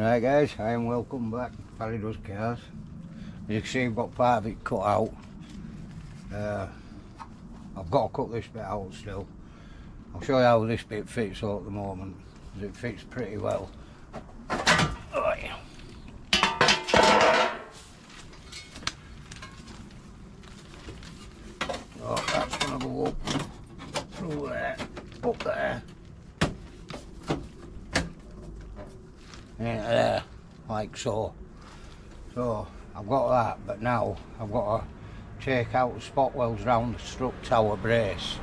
Right guys, hi and welcome back. Barry Does Cars. As you can see, I've got part of it cut out. I've got to cut this bit out still. I'll show you how this bit fits at the moment, because it fits pretty well. Oh, yeah. Oh, that's going to go up through there, up there, into there, like so. So I've got that, but now I've got to take out the spot welds round the strut tower brace.